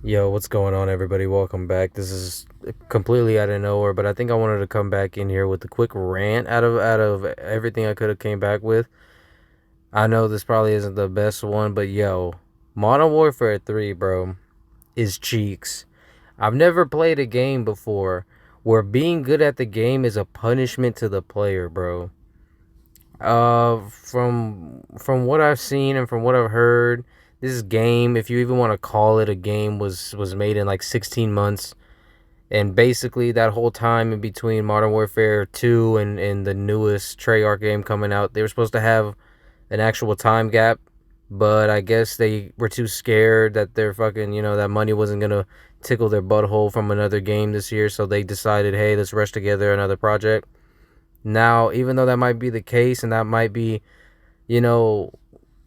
Yo, what's going on, everybody? Welcome back. This is completely out of nowhere, but I think I wanted to come back in here with a quick rant out of everything I could have came back with. I know this probably isn't the best one, but yo, Modern Warfare 3, bro, is cheeks. I've never played a game before where being good at the game is a punishment to the player, bro. From what I've seen and from what I've heard, this game, if you even want to call it a game, was made in like 16 months. And basically, that whole time in between Modern Warfare 2 and the newest Treyarch game coming out, they were supposed to have an actual time gap. But I guess they were too scared that their fucking, that money wasn't going to tickle their butthole from another game this year. So they decided, hey, let's rush together another project. Now, even though that might be the case and that might be, you know,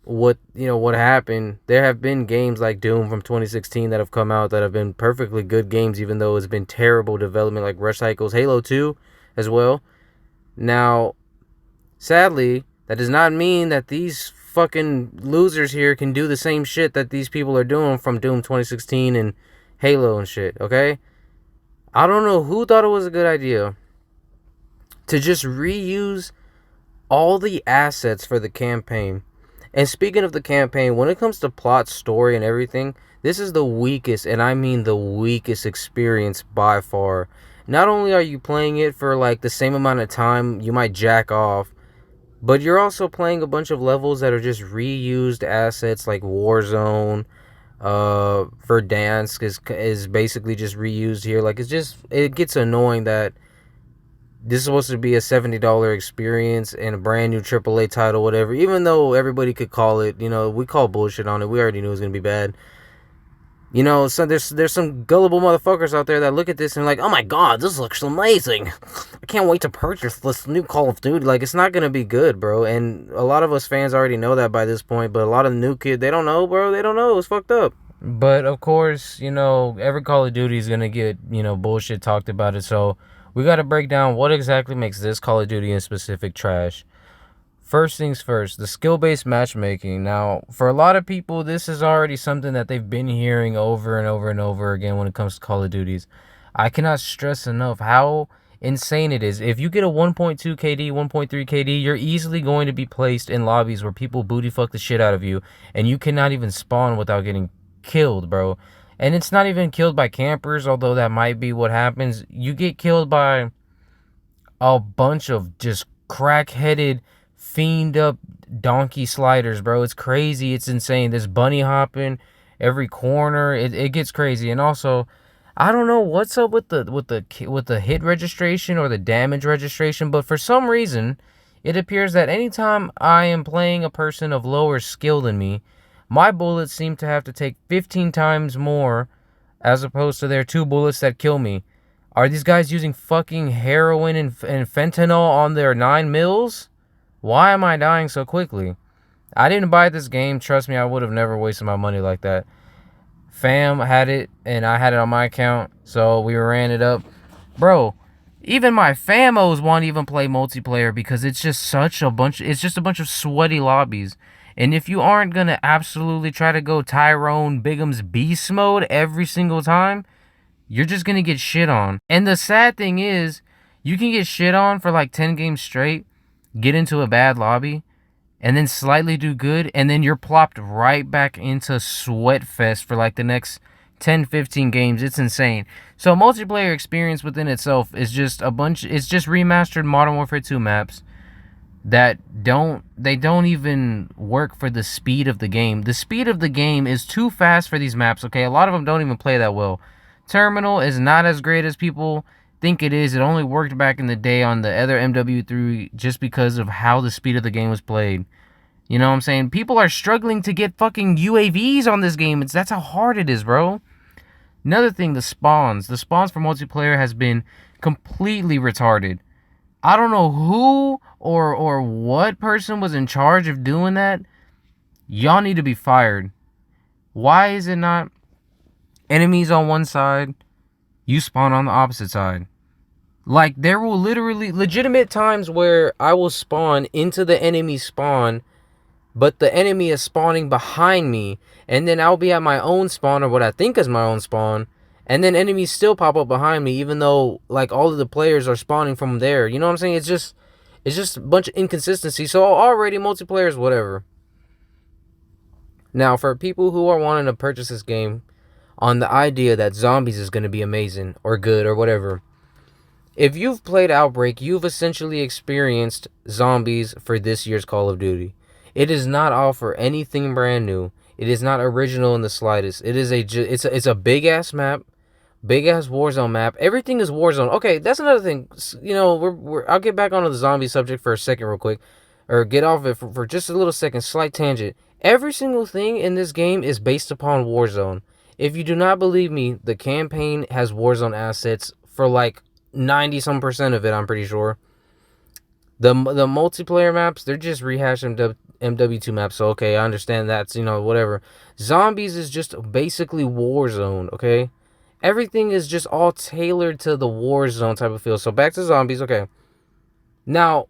what happened, there have been games like Doom from 2016 that have come out that have been perfectly good games, even though it's been terrible development, like Rush Cycles, Halo 2 as well. Now, sadly, that does not mean that these fucking losers here can do the same shit that these people are doing from Doom 2016 and Halo and shit, okay? I don't know who thought it was a good idea to just reuse all the assets for the campaign. And speaking of the campaign, when it comes to plot, story, and everything, this is the weakest, and I mean the weakest experience by far. Not only are you playing it for like the same amount of time, you might jack off, but you're also playing a bunch of levels that are just reused assets like Warzone, Verdansk is basically just reused here. Like it gets annoying that this is supposed to be a $70 experience and a brand new AAA title, whatever. Even though everybody could call it, we call bullshit on it. We already knew it was gonna be bad. So there's some gullible motherfuckers out there that look at this and are like, oh my god, this looks amazing. I can't wait to purchase this new Call of Duty. Like, it's not gonna be good, bro. And a lot of us fans already know that by this point, but a lot of the new kids, they don't know, bro. They don't know. It's fucked up. But of course, every Call of Duty is gonna get, bullshit talked about it. So we gotta break down what exactly makes this Call of Duty in specific trash. First things first, the skill-based matchmaking. Now, for a lot of people, this is already something that they've been hearing over and over and over again when it comes to Call of Duties. I cannot stress enough how insane it is. If you get a 1.2 KD, 1.3 KD, you're easily going to be placed in lobbies where people booty fuck the shit out of you, and you cannot even spawn without getting killed, bro. And it's not even killed by campers, although that might be what happens. You get killed by a bunch of just crack-headed, fiend up donkey sliders, bro. It's crazy. It's insane. There's bunny hopping every corner. It gets crazy. And also, I don't know what's up with the hit registration or the damage registration, but for some reason, it appears that anytime I am playing a person of lower skill than me, my bullets seem to have to take 15 times more as opposed to their 2 bullets that kill me. Are these guys using fucking heroin and fentanyl on their 9 mils? Why am I dying so quickly? I didn't buy this game. Trust me, I would have never wasted my money like that. Fam had it, and I had it on my account, so we ran it up. Bro, even my famos won't even play multiplayer because it's just a bunch of sweaty lobbies. And if you aren't going to absolutely try to go Tyrone Bigum's beast mode every single time, you're just going to get shit on. And the sad thing is, you can get shit on for like 10 games straight, get into a bad lobby, and then slightly do good, and then you're plopped right back into Sweatfest for like the next 10, 15 games. It's insane. So multiplayer experience within itself is just it's just remastered Modern Warfare 2 maps that don't even work for the speed of the game. The speed of the game is too fast for these maps, okay? A lot of them don't even play that well. Terminal is not as great as people think it is. It only worked back in the day on the other MW3 just because of how the speed of the game was played. You know what I'm saying? People are struggling to get fucking UAVs on this game. That's how hard it is, bro. Another thing, the spawns. The spawns for multiplayer has been completely retarded. I don't know who or what person was in charge of doing that. Y'all need to be fired. Why is it not enemies on one side, you spawn on the opposite side? Like, there will literally legitimate times where I will spawn into the enemy spawn but the enemy is spawning behind me, and then I'll be at my own spawn, or what I think is my own spawn, and then enemies still pop up behind me, even though like all of the players are spawning from there. You know what I'm saying? It's just a bunch of inconsistency. So already multiplayer is whatever. Now for people who are wanting to purchase this game on the idea that zombies is going to be amazing or good or whatever, if you've played Outbreak, you've essentially experienced zombies for this year's Call of Duty. It does not offer anything brand new. It is not original in the slightest. It's a big ass map, big ass Warzone map. Everything is Warzone. Okay, that's another thing. You know, I'll get back onto the zombie subject for a second, real quick, or get off it for just a little second. Slight tangent. Every single thing in this game is based upon Warzone. If you do not believe me, the campaign has Warzone assets for like 90 some percent of it, I'm pretty sure. The multiplayer maps, they're just rehashing MW2 maps. So okay, I understand that's, you know, whatever. Zombies is just basically Warzone, okay? Everything is just all tailored to the Warzone type of feel. So back to zombies, okay. Now,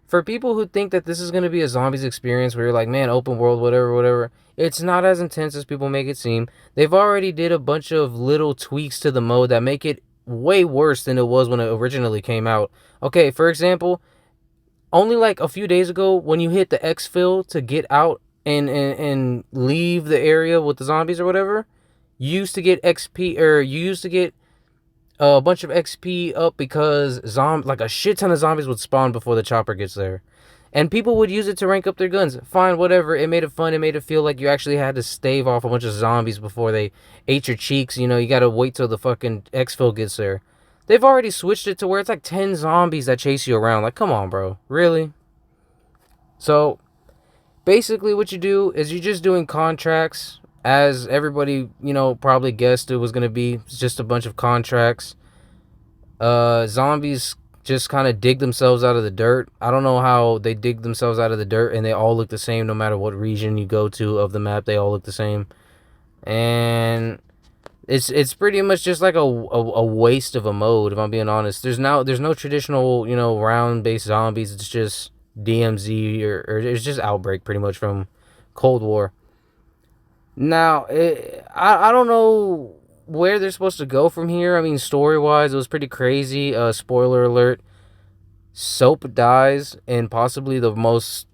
for people who think that this is going to be a zombies experience where you're like, man, open world, whatever, whatever, it's not as intense as people make it seem. They've already did a bunch of little tweaks to the mode that make it way worse than it was when it originally came out. Okay, for example, only like a few days ago, when you hit the exfil to get out and leave the area with the zombies or whatever, you used to get XP, or you used to get a bunch of XP up because like a shit ton of zombies would spawn before the chopper gets there. And people would use it to rank up their guns. Fine, whatever. It made it fun. It made it feel like you actually had to stave off a bunch of zombies before they ate your cheeks. You know, you gotta wait till the fucking exfil gets there. They've already switched it to where it's like 10 zombies that chase you around. Like, come on, bro. Really? So, basically what you do is you're just doing contracts. As everybody, you know, probably guessed it was going to be. It's just a bunch of contracts. Zombies just kind of dig themselves out of the dirt. I don't know how they dig themselves out of the dirt, and they all look the same no matter what region you go to of the map. They all look the same. And it's pretty much just like a waste of a mode, if I'm being honest. There's no traditional, you know, round based zombies. It's just DMZ, or it's just Outbreak pretty much from Cold War. Now I don't know where they're supposed to go from here. I mean, story wise, it was pretty crazy. Spoiler alert: Soap dies, and possibly the most.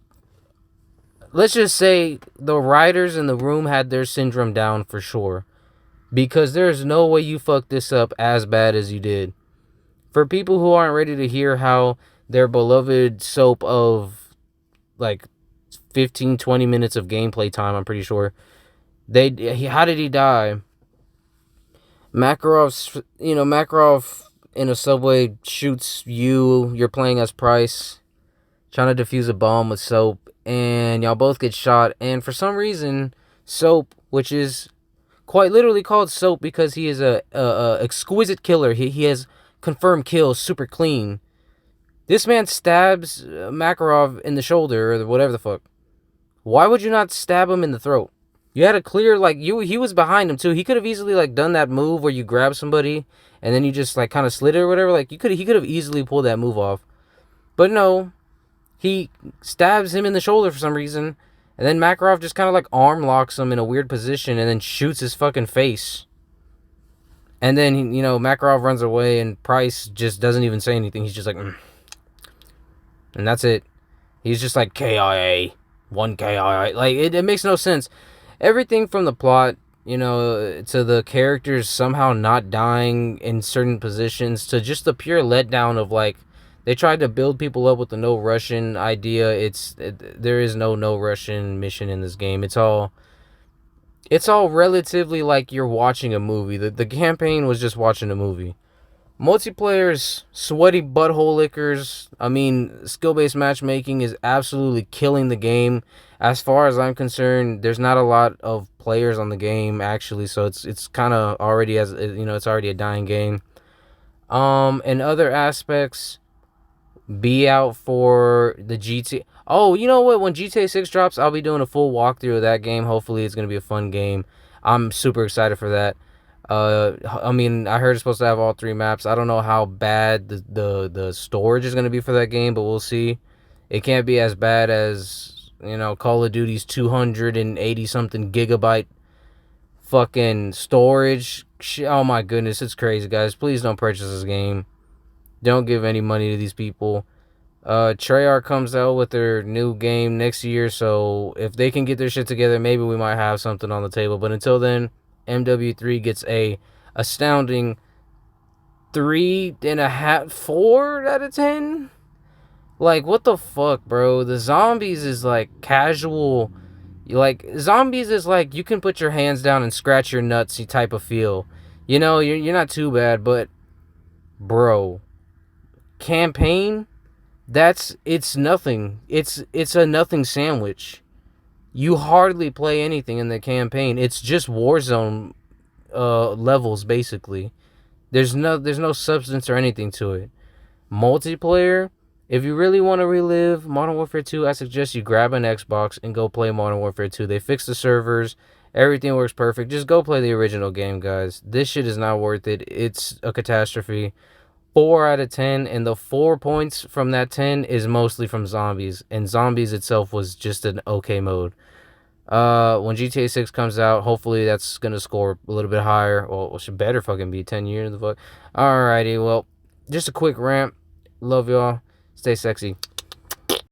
Let's just say the writers in the room had their syndrome down for sure, because there's no way you fucked this up as bad as you did. For people who aren't ready to hear how their beloved Soap of like 15-20 minutes of gameplay time, I'm pretty sure, how did he die? Makarov in a subway shoots you. You're playing as Price, trying to defuse a bomb with Soap, and y'all both get shot. And for some reason, Soap, which is quite literally called Soap because he is a exquisite killer. He has confirmed kills, super clean. This man stabs Makarov in the shoulder, or whatever the fuck. Why would you not stab him in the throat? You had a clear, like, he was behind him too. He could have easily like done that move where you grab somebody and then you just like kind of slid it or whatever. Like he could have easily pulled that move off. But no, he stabs him in the shoulder for some reason, and then Makarov just kind of like arm locks him in a weird position and then shoots his fucking face. And then, you know, Makarov runs away and Price just doesn't even say anything. He's just like, and that's it. He's just like KIA, one KIA. Like it makes no sense. Everything from the plot, you know, to the characters somehow not dying in certain positions, to just the pure letdown of like, they tried to build people up with the no Russian idea. There is no Russian mission in this game. It's all relatively like you're watching a movie. The campaign was just watching a movie. Multiplayer's sweaty butthole lickers. I mean, skill-based matchmaking is absolutely killing the game. As far as I'm concerned, there's not a lot of players on the game actually, so it's kind of already, as you know, it's already a dying game. In other aspects, be out for the GTA. Oh, you know what? When GTA 6 drops, I'll be doing a full walkthrough of that game. Hopefully, it's gonna be a fun game. I'm super excited for that. I mean, I heard it's supposed to have all 3 maps. I don't know how bad the storage is gonna be for that game, but we'll see. It can't be as bad as Call of Duty's 280 something gigabyte fucking storage. Oh my goodness, it's crazy, guys. Please don't purchase this game. Don't give any money to these people. Treyarch comes out with their new game next year, so if they can get their shit together, maybe we might have something on the table. But until then, MW3 gets a astounding 3.5, 4 out of 10. Like, what the fuck, bro? The zombies is like casual. Zombies is like you can put your hands down and scratch your nuts type of feel. You're not too bad, but bro, campaign, it's nothing. It's a nothing sandwich. You hardly play anything in the campaign. It's just Warzone levels basically. There's no substance or anything to it. Multiplayer, if you really want to relive Modern Warfare 2, I suggest you grab an Xbox and go play Modern Warfare 2. They fixed the servers. Everything works perfect. Just go play the original game, guys. This shit is not worth it. It's a catastrophe. 4 out of 10, and the 4 points from that 10 is mostly from zombies, and zombies itself was just an okay mode. When GTA 6 comes out, hopefully that's gonna score a little bit higher. Well, it should better fucking be 10 years. The fuck. Alrighty, well, just a quick rant. Love y'all. Stay sexy.